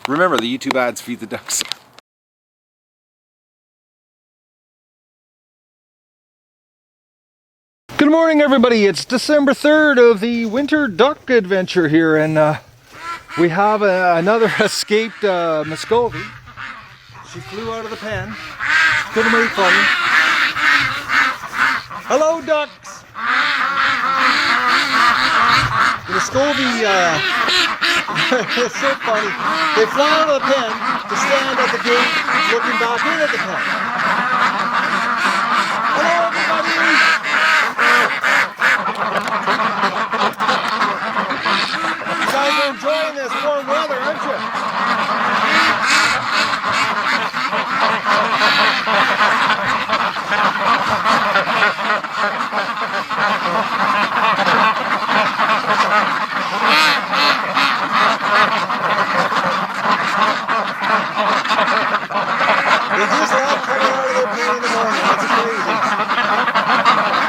Remember, the YouTube ads feed the ducks. Good morning, everybody. It's December 3rd of the winter duck adventure here, and we have another escaped Muscovy. She flew out of the pen. Couldn't wait for me. Hello, ducks. The Muscovy, it's so funny. They fly out of the pen to stand at the gate, looking back in at the pen. Hello, everybody. You guys are enjoying this warm weather, aren't you? They just love coming out of their pen in the morning. That's crazy.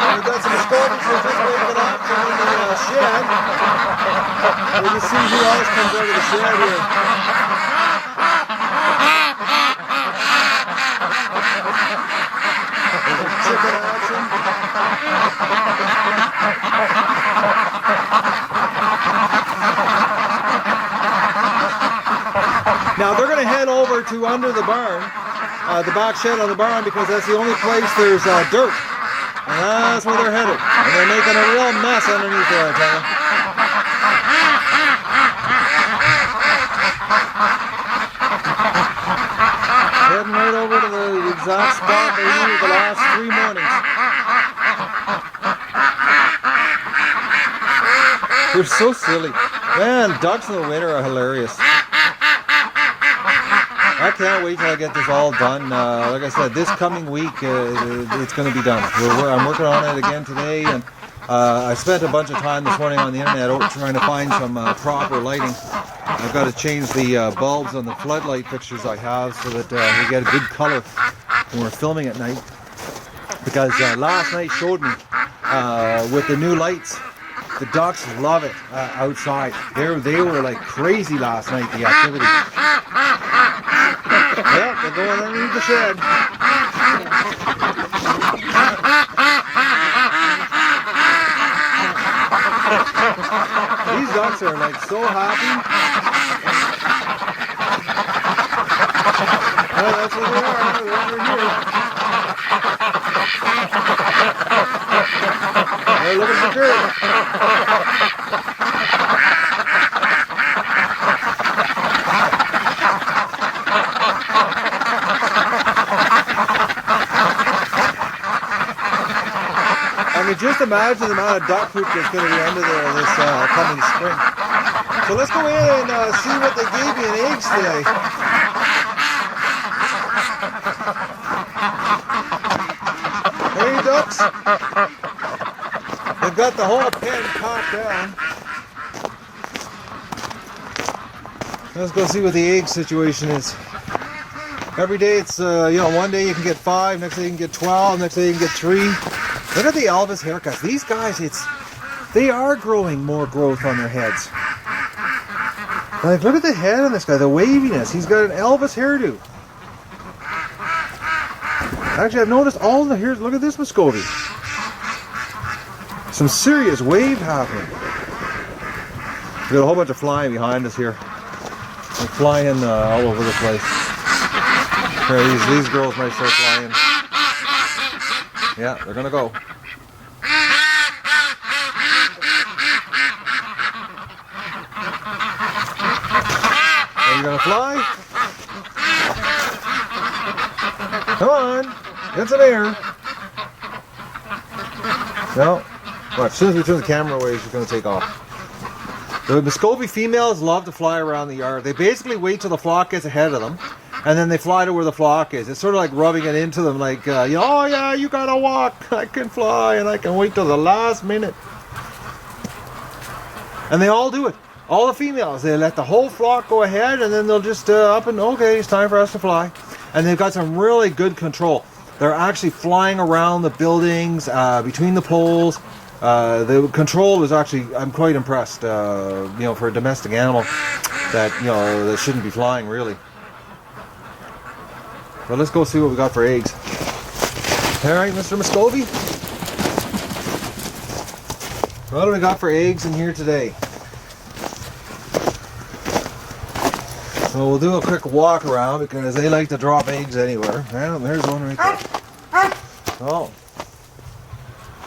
We've got some Muscovies who are just waking up from the shed. We can see who else comes out of the shed here. There's a chicken action. Now they're going to head over to under the barn, the back shed on the barn, because that's the only place there's dirt. And that's where they're headed. And they're making a real mess underneath there, I tell you. Heading right over to the exact spot they used the last 3 mornings. They're so silly. Man, ducks in the winter are hilarious. I can't wait till I get this all done. Like I said, this coming week, it's going to be done. I'm working on it again today, and I spent a bunch of time this morning on the internet trying to find some proper lighting. I've got to change the bulbs on the floodlight fixtures I have so that we get a good color when we're filming at night. Because last night showed me with the new lights, the ducks love it outside. They were like crazy last night, the activity. Yeah, they're going underneath the shed. These ducks are like so happy. Oh, that's what they are. They're over here. They're looking for dirt. I mean, just imagine the amount of duck poop that's going to be under there this coming spring. So let's go in and see what they gave me in eggs today. Hey, ducks. They've got the whole pen popped down. Let's go see what the egg situation is. Every day it's, one day you can get 5, next day you can get 12, next day you can get 3. Look at the Elvis haircuts. These guys, they are growing more growth on their heads. Like, look at the head on this guy, the waviness. He's got an Elvis hairdo. Actually, I've noticed all the hairs. Look at this Muscovy. Some serious wave happening. We've got a whole bunch of flying behind us here. They're flying all over the place. Here, these girls might start flying. Yeah, they're gonna go. Are you gonna fly? Come on, get some air. No. Well, as soon as we turn the camera away, she's gonna take off. The Muscovy females love to fly around the yard. They basically wait till the flock gets ahead of them, and then they fly to where the flock is. It's sort of like rubbing it into them, like, oh yeah, you gotta walk. I can fly, and I can wait till the last minute. And they all do it. All the females, they let the whole flock go ahead, and then they'll just up and, okay, it's time for us to fly. And they've got some really good control. They're actually flying around the buildings, between the poles. The control is actually, I'm quite impressed, for a domestic animal. that, you know, that shouldn't be flying really. But let's go see what we got for eggs. Alright, Mr. Muscovy. What do we got for eggs in here today? So we'll do a quick walk around because they like to drop eggs anywhere. Well, there's one right there. Oh.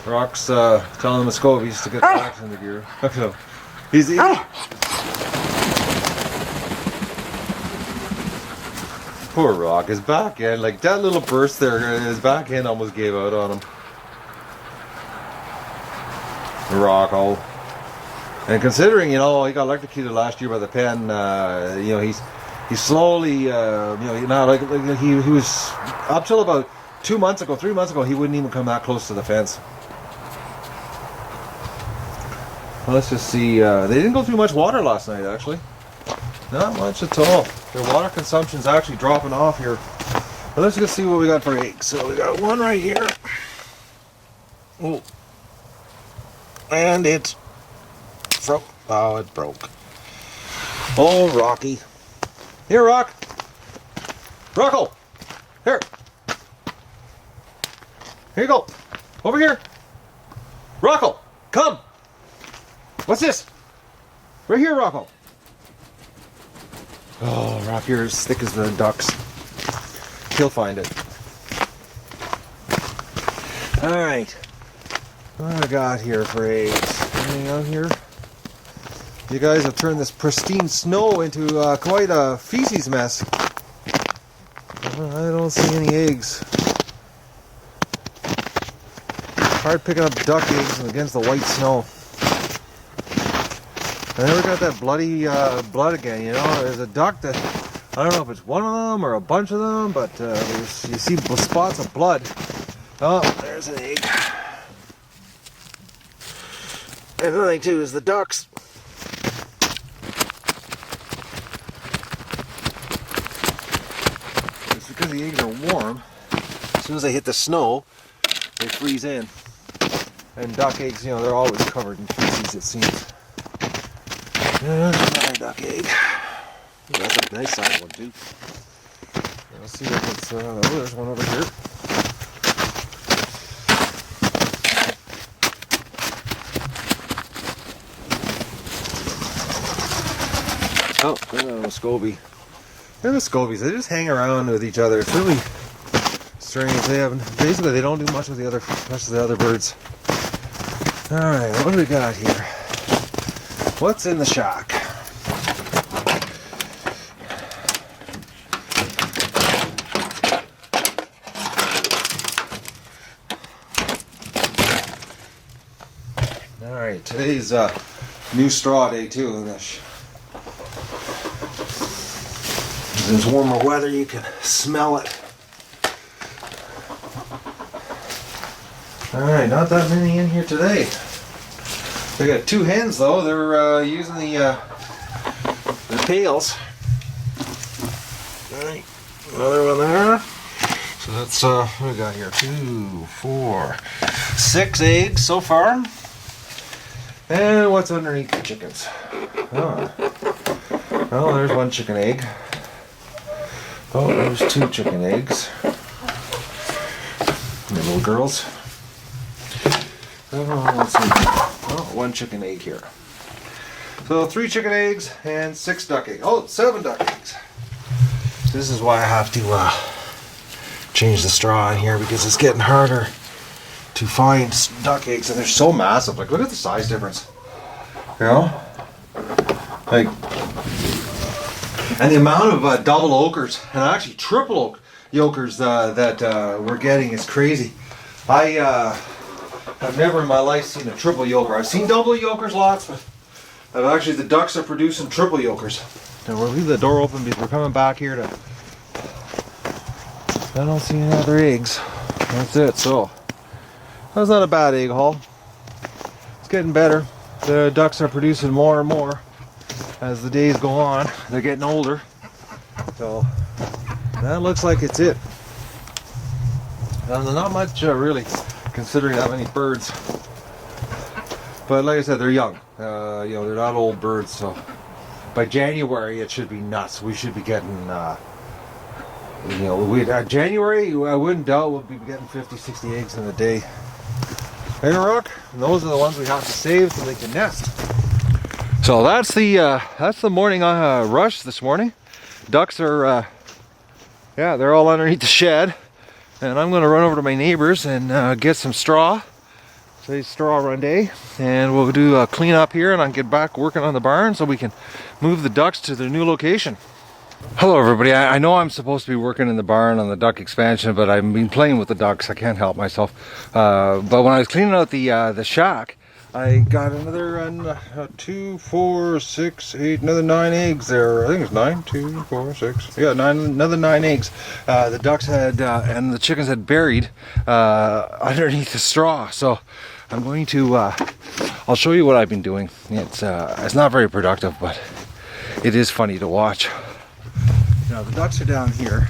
Rock's telling the Muscovies to get back in the gear. So, he's eating. Poor Rock, his back end, like that little burst there, his back end almost gave out on him. Rocco. And considering, you know, he got electrocuted last year by the pen, you know, he's slowly, you know, now like he was, up till about 2 months ago, 3 months ago, he wouldn't even come that close to the fence. Well, let's just see, they didn't go through much water last night, actually. Not much at all. Their water consumption's actually dropping off here. But let's just see what we got for eggs. So we got one right here. Oh. And it's broke. Oh, it broke. Oh, Rocky. Here, Rock. Rocco. Here. Here you go. Over here. Rocco, come. What's this? Right here, Rocco. Oh, Rock, you're as thick as the ducks. He'll find it. Alright. What do I got here for eggs? Anything out here? You guys have turned this pristine snow into quite a feces mess. I don't see any eggs. Hard picking up duck eggs against the white snow. I never got that bloody blood again, you know. There's a duck that, I don't know if it's one of them or a bunch of them, but you see spots of blood. Oh, there's an egg. And the thing too is the ducks. It's because the eggs are warm. As soon as they hit the snow, they freeze in. And duck eggs, you know, they're always covered in feces, it seems. There's another duck egg. Ooh, that's a nice sized one too. Let's see if it's, oh, there's one over here. Oh, Muscovy. They're Muscovies. They just hang around with each other. It's really strange. Basically they don't do much with the other birds. All right, what do we got here? What's in the shock? All right, today's new straw day too. In this warmer weather, you can smell it. All right, not that many in here today. We got 2 hens though. They're using the pails. All right, another one there. So that's what we got here: 2, 4, 6 eggs so far. And what's underneath the chickens? Oh, well, there's 1 chicken egg. Oh, there's 2 chicken eggs. The little girls. Oh, let's see. Oh, 1 chicken egg here. So 3 chicken eggs and 6 duck eggs. Oh, 7 duck eggs. This is why I have to change the straw in here, because it's getting harder to find duck eggs, and they're so massive. Like, look at the size difference. You know? Like, and the amount of double ochres and actually triple yolkers that we're getting is crazy. I've never in my life seen a triple yolker. I've seen double yolkers lots, but the ducks are producing triple yolkers. And we'll leave the door open because we're coming back here to. I don't see any other eggs. That's it. So that's not a bad egg haul. It's getting better. The ducks are producing more and more as the days go on. They're getting older. So that looks like it's it. Not much really, considering that many birds. But like I said, they're young. You know, they're not old birds. So, by January it should be nuts. We should be getting, January, I wouldn't doubt we'll be getting 50, 60 eggs in a day. Hey, Rock, and those are the ones we have to save so they can nest. So that's the morning rush this morning. Ducks are, they're all underneath the shed, and I'm going to run over to my neighbors and get some straw. Today's straw run day, and we'll do a clean up here, and I'll get back working on the barn so we can move the ducks to their new location. Hello everybody, I know I'm supposed to be working in the barn on the duck expansion, but I've been playing with the ducks. I can't help myself. But when I was cleaning out the shack, I got another 2, 4, 6, 8, another 9 eggs there. I think it's 9, 2, 4, 6. Yeah, another 9 eggs. The ducks had and the chickens had buried underneath the straw. So I'm going to. I'll show you what I've been doing. It's not very productive, but it is funny to watch. Now the ducks are down here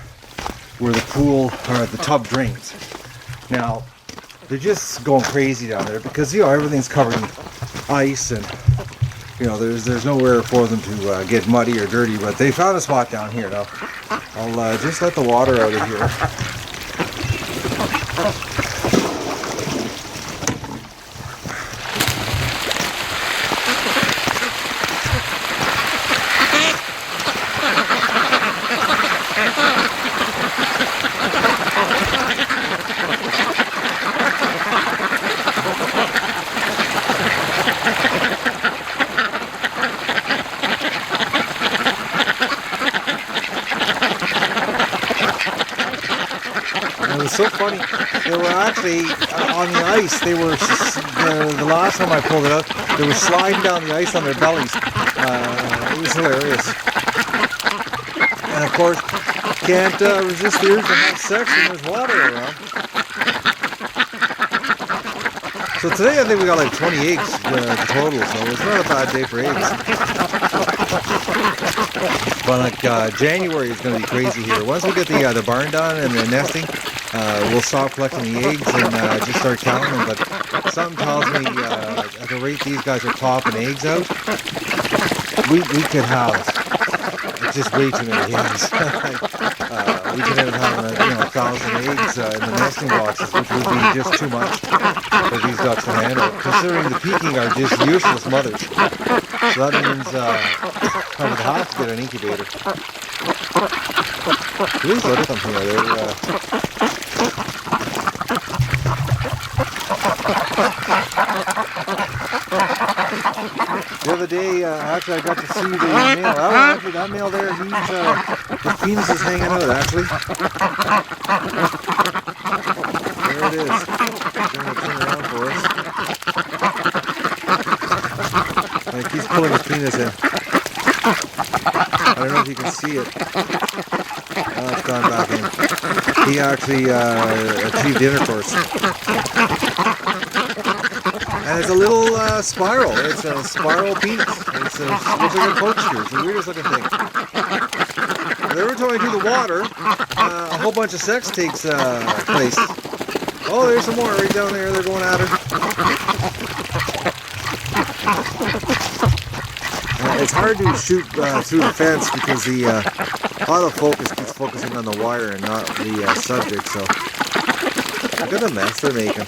where the pool or the tub drains. Now they're just going crazy down there because everything's covered in ice, and there's nowhere for them to get muddy or dirty. But they found a spot down here. Now I'll just let the water out of here. It was so funny. They were actually on the ice. They were the last time I pulled it out. They were sliding down the ice on their bellies. It was hilarious. And of course, can't resist the urge to have sex when there's water around. So today I think we got like 20 eggs total. So it's not a bad day for eggs. But like January is going to be crazy here. Once we get the barn done and the nesting, we'll stop collecting the eggs and just start counting them. But something tells me at the rate these guys are popping eggs out, we could have just way too many eggs. We could end up having 1,000 eggs in the nesting boxes, which would be just too much for these ducks to handle. Considering the peking are just useless mothers, so that means I would have to get an incubator. Please look at them here. The other day, actually, I got to see the male. That male there, his penis is hanging out, actually. There it is. He's going to turn around for us. Like he's pulling his penis in. I don't know if you can see it. Oh, it's gone back in. He actually achieved intercourse. And it's a little spiral. It's a spiral penis. It looks like a corkscrew. It's the weirdest looking thing. But every time I do the water, a whole bunch of sex takes place. Oh, there's some more right down there. They're going at her. It's hard to shoot through the fence because the autofocus keeps focusing on the wire and not the subject. So look at the mess they're making.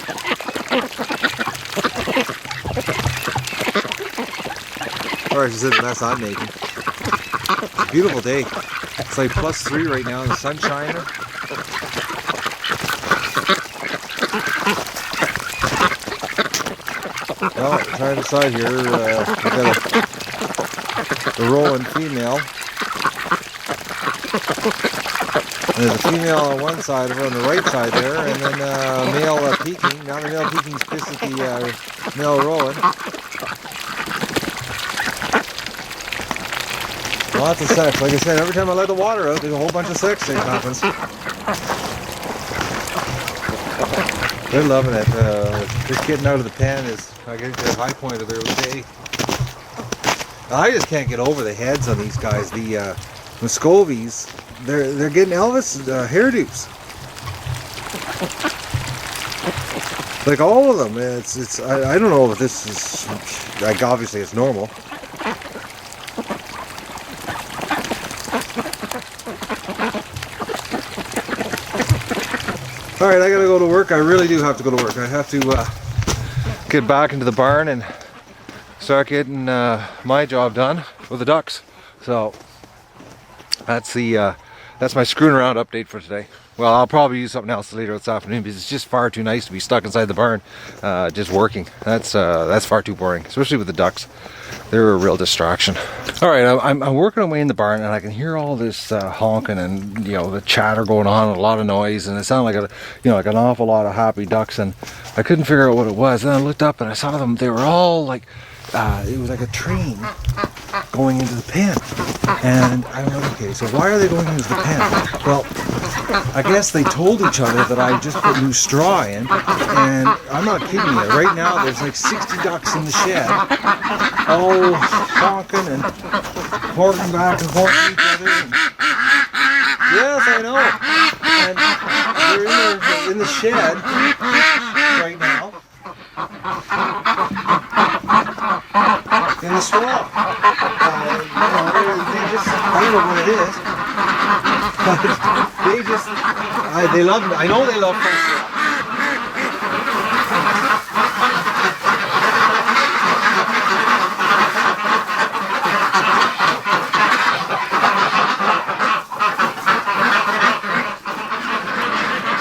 Or I should say the mess I'm making. It's a beautiful day. It's like +3 right now, and the sun's shining. Well, trying to decide here. We got a rolling female. And there's a female on one side, over on the right side there, and then a male peeking. Now the male peeking's pissed at the male rolling. Lots of sex. Like I said, every time I let the water out, there's a whole bunch of sex that happens. They're loving it. Just getting out of the pen is, I guess, the high point of their day. I just can't get over the heads on these guys. The Muscovies, they're getting Elvis hairdos. Like all of them. I don't know if this is, like, obviously it's normal. All right, I gotta go to work. I really do have to go to work. I have to get back into the barn and start getting my job done with the ducks. So that's my screwing around update for today. Well, I'll probably use something else later this afternoon because it's just far too nice to be stuck inside the barn just working. That's far too boring, especially with the ducks. They're a real distraction. All right, I'm working away in the barn, and I can hear all this honking and the chatter going on, and a lot of noise, and it sounded like like an awful lot of happy ducks, and I couldn't figure out what it was. And I looked up and I saw them. They were all like it was like a train going into the pen, and I went, okay, so why are they going into the pen? Well, I guess they told each other that I just put new straw in, and I'm not kidding you. Right now, there's like 60 ducks in the shed, all honking and horking back and horking each other. And yes, I know. And they're in the shed right now, in the straw. They just, I don't know what it is, but they just, they love, I know they love fresh straw.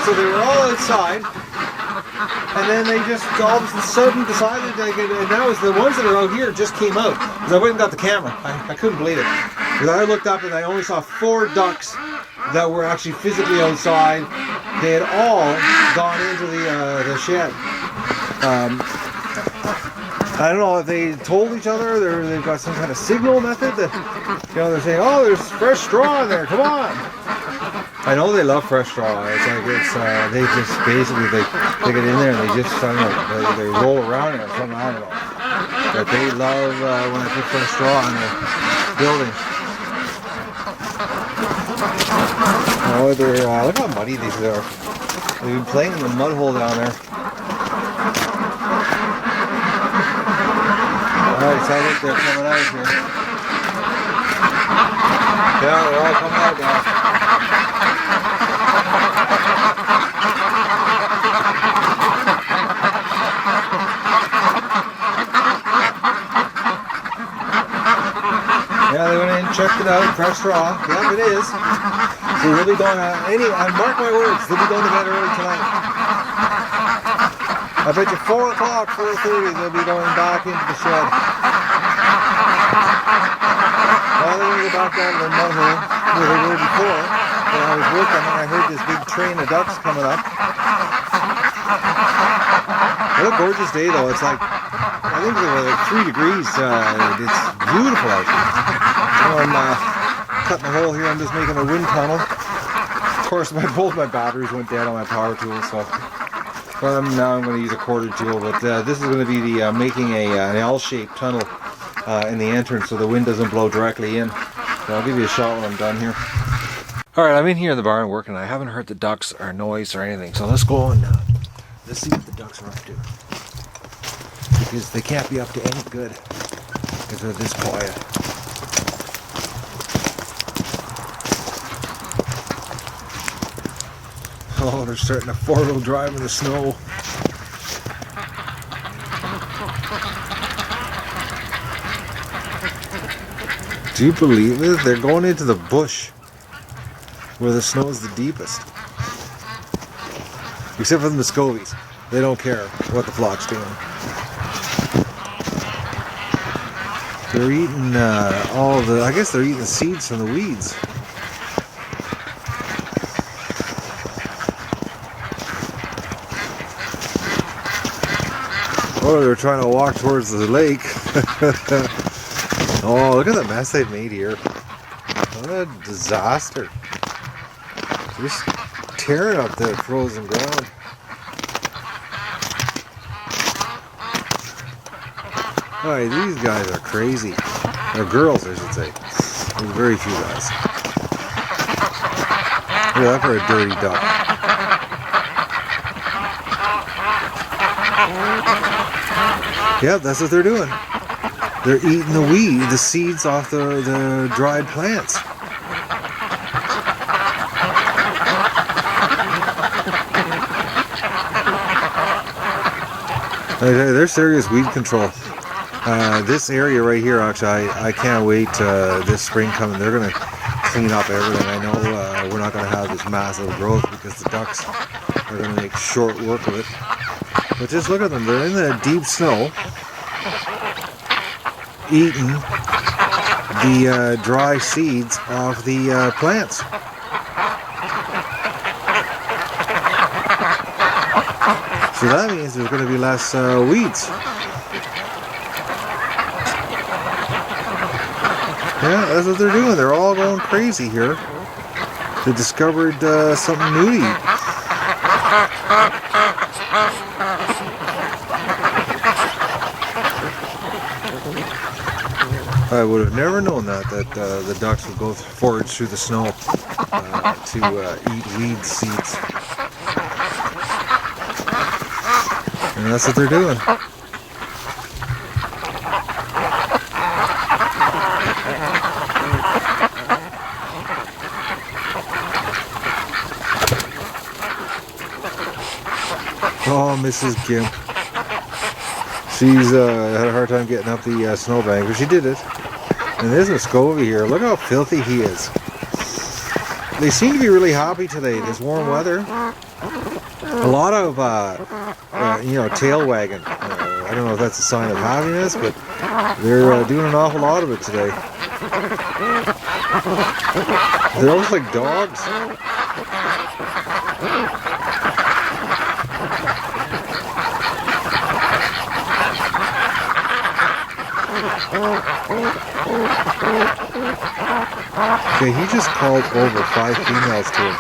So they were all outside, and then they just all of a sudden decided to get, and that was the ones that are out here just came out. Because I went and got the camera. I couldn't believe it. Because I looked up and I only saw 4 ducks that were actually physically outside. They had all gone into the shed. I don't know if they told each other, or they've got some kind of signal method that, they're saying, oh, there's fresh straw in there, come on. I know they love fresh straw. It's like they just basically they get in there and they just, I don't know, they roll around in it or something, I don't know. But they love when I put fresh straw in the building. Oh, they're look how muddy these are. They've been playing in the mud hole down there. Alright, so I think they're coming out here. Yeah, they're all coming out now. Yeah, they went in and checked it out, fresh straw. Yep, it is. So they'll be going mark my words, they'll be going to bed early tonight. I bet you 4 o'clock, 4:30, they'll be going back into the shed. Well, they're going to go back down to the mud hole where they were before. When I was working and I heard this big train of ducks coming up. What a gorgeous day though. It's like, I think it was like 3 degrees. It's beautiful out here. I'm cutting a hole here. I'm just making a wind tunnel. Of course, both my batteries went dead on my power tool, so now I'm going to use a quarter tool. But this is going to be the making an L-shaped tunnel in the entrance, so the wind doesn't blow directly in. So I'll give you a shot when I'm done here. All right, I'm in here in the barn working. I haven't heard the ducks or noise or anything, so let's go and let's see what the ducks are up to. Because they can't be up to any good if they're this quiet. Oh, they're starting to 4-wheel drive in the snow. Do you believe it? They're going into the bush where the snow is the deepest. Except for the Muscovies. They don't care what the flock's doing. They're eating I guess they're eating the seeds from the weeds. Oh, they're trying to walk towards the lake. Oh, look at the mess they've made here. What a disaster. They're just tearing up the frozen ground. Alright, these guys are crazy. Or girls, I should say. There's very few guys. Look at that for a dirty duck. Yep, that's what they're doing. They're eating the seeds off the dried plants. They're serious weed control. This area right here, actually, I can't wait this spring coming. They're going to clean up everything. I know we're not going to have this massive growth because the ducks are going to make short work of it. But just look at them. They're in the deep snow, eating the dry seeds off the plants. So that means there's going to be less weeds. Yeah, that's what they're doing. They're all going crazy here. They discovered something new to eat. I would have never known that the ducks would go forage through the snow to eat weed seeds. And that's what they're doing. Oh, Mrs. Kim. She's had a hard time getting up the snowbank, but she did it. And there's Muscovy here. Look how filthy he is. They seem to be really happy today, this warm weather. A lot of, tail wagging. I don't know if that's a sign of happiness, but they're doing an awful lot of it today. They're almost like dogs. Okay, he just called over 5 females to him.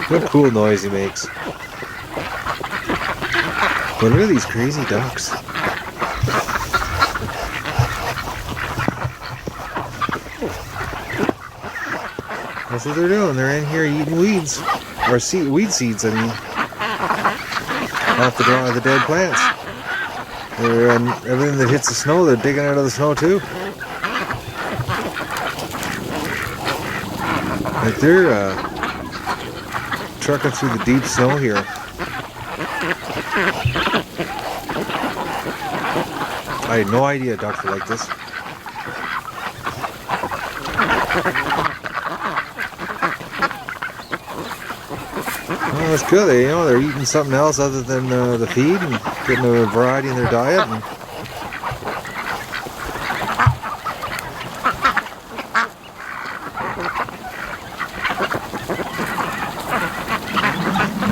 What a cool noise he makes. But look at these crazy ducks. That's what they're doing. They're in here eating weeds. Or weed seeds, I mean. Off the dead plants. They're, everything that hits the snow, they're digging out of the snow too. Like they're trucking through the deep snow here. I had no idea ducks were like this. Well, that's good. They're eating something else other than the feed and getting a variety in their diet. And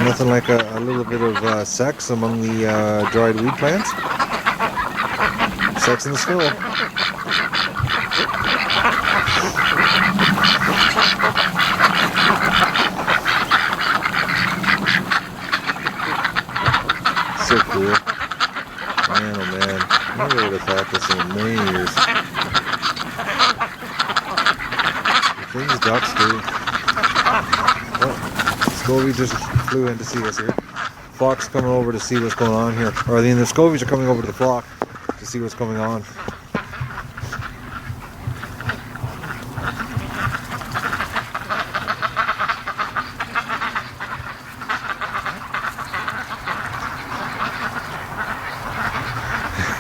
nothing like a little bit of sex among the dried weed plants. Sex in the snow. So cool. Man, oh man. I never would have thought this in a million years. The things ducks do. Oh, Muscovy just flew in to see us here. Flock's coming over to see what's going on here. Or the Muscovies are coming over to the flock to see what's going on.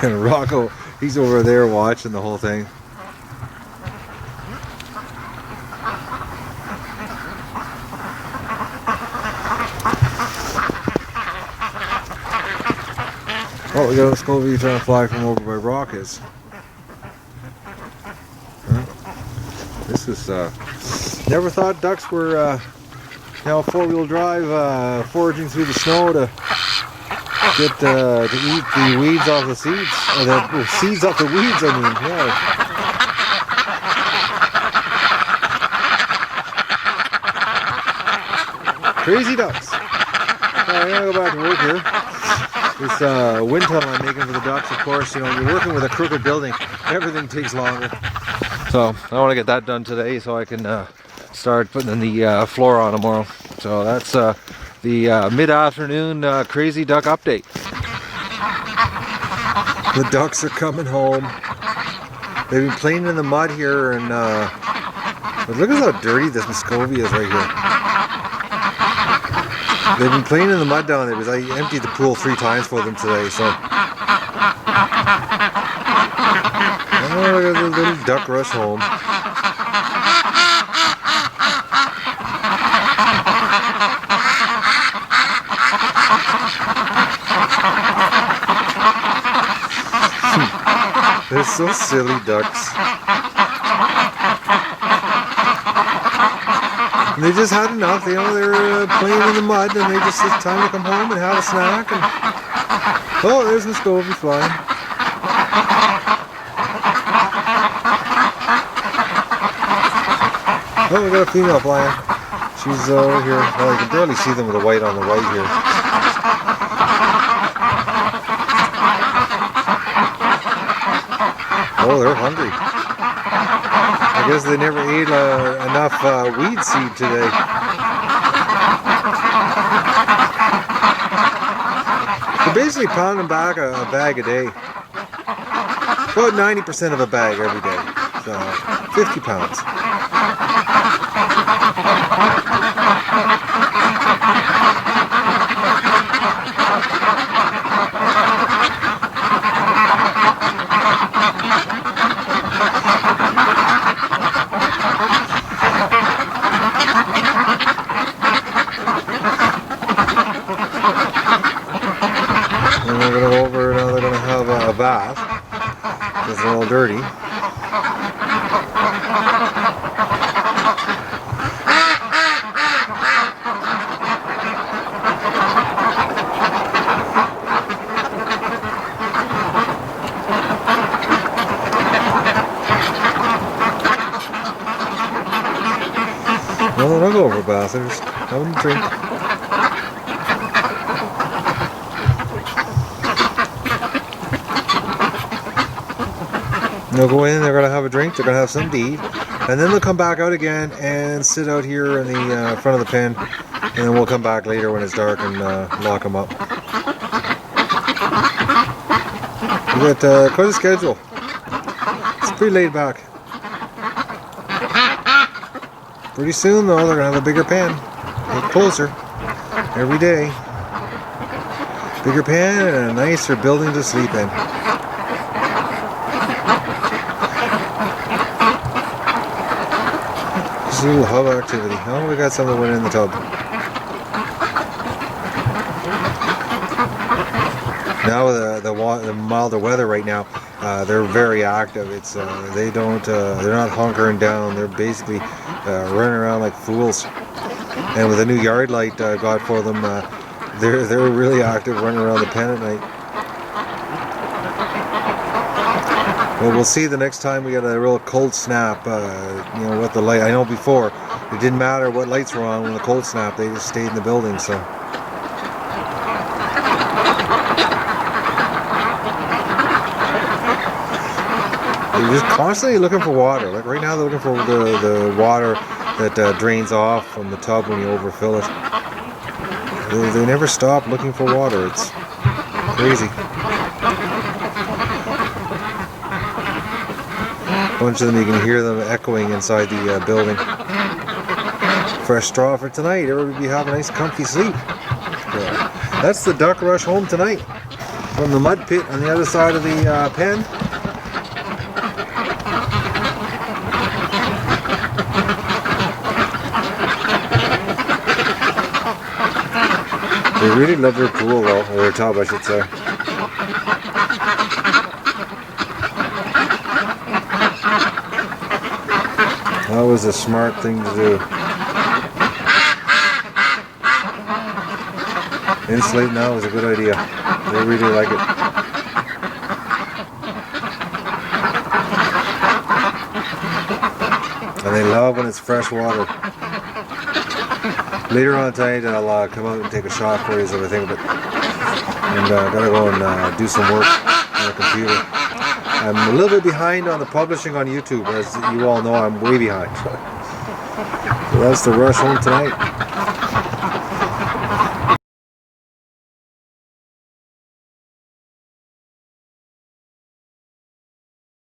And Rocco, he's over there watching the whole thing. Oh, we got a Muscovy trying to fly from over by Rockets. This is, never thought ducks were, four-wheel drive, foraging through the snow to get, to eat the weeds off the seeds. Or the seeds off the weeds, I mean, yeah. Crazy ducks. I gotta go back to work here. This wind tunnel I'm making for the ducks, of course, you know, you're working with a crooked building, everything takes longer. So I want to get that done today so I can start putting in the floor on tomorrow. So that's the mid-afternoon crazy duck update. The ducks are coming home. They've been playing in the mud here, and but look at how dirty this Muscovy is right here. They've been playing in the mud down there because I emptied the pool 3 times for them today. So, oh, look at the little duck rush home. They're so silly, ducks. And they just had enough. You know, they were playing in the mud, and they just it's time to come home and have a snack. And oh, there's Muscovy flying. Oh, we got a female flying. She's over here. Oh, you can barely see them with the white on the right here. Oh, they're hungry. I guess they never ate enough weed seed today. They're basically pounding back a bag a day. About 90% of a bag every day. So, 50 pounds. And we're going to go over, now they're going to have a bath, because they're all dirty. Well, they're not go over a bath, they're just having a drink. They'll go in, they're going to have a drink, they're going to have something to eat, and then they'll come back out again and sit out here in the front of the pen, and then we'll come back later when it's dark and lock them up. We got quite a schedule. It's pretty laid back. Pretty soon though, they're going to have a bigger pen. Get closer every day. Bigger pen and a nicer building to sleep in. Just a little hub activity. Oh, we got some that went in the tub. Now with the milder weather right now, they're very active. It's they're not hunkering down. They're basically running around like fools. And with a new yard light I got for them, they're really active running around the pen at night. Well, we'll see the next time we get a real cold snap. You know, what the light. I know before it didn't matter what lights were on when the cold snap. They just stayed in the building. So. They're just constantly looking for water. Like right now, they're looking for the water that drains off from the tub when you overfill it. They never stop looking for water. It's crazy. A bunch of them, you can hear them echoing inside the building. Fresh straw for tonight. Everybody have a nice comfy sleep. Yeah. That's the duck rush home tonight from the mud pit on the other side of the pen. They really love their pool though, or their tub I should say. That was a smart thing to do. Insulate now is a good idea. They really like it. And they love when it's fresh water. Later on tonight I'll come out and take a shot for you, so I think of it. and gotta go and do some work on the computer. I'm a little bit behind on the publishing on YouTube, as you all know. I'm way behind. So that's the rush home tonight.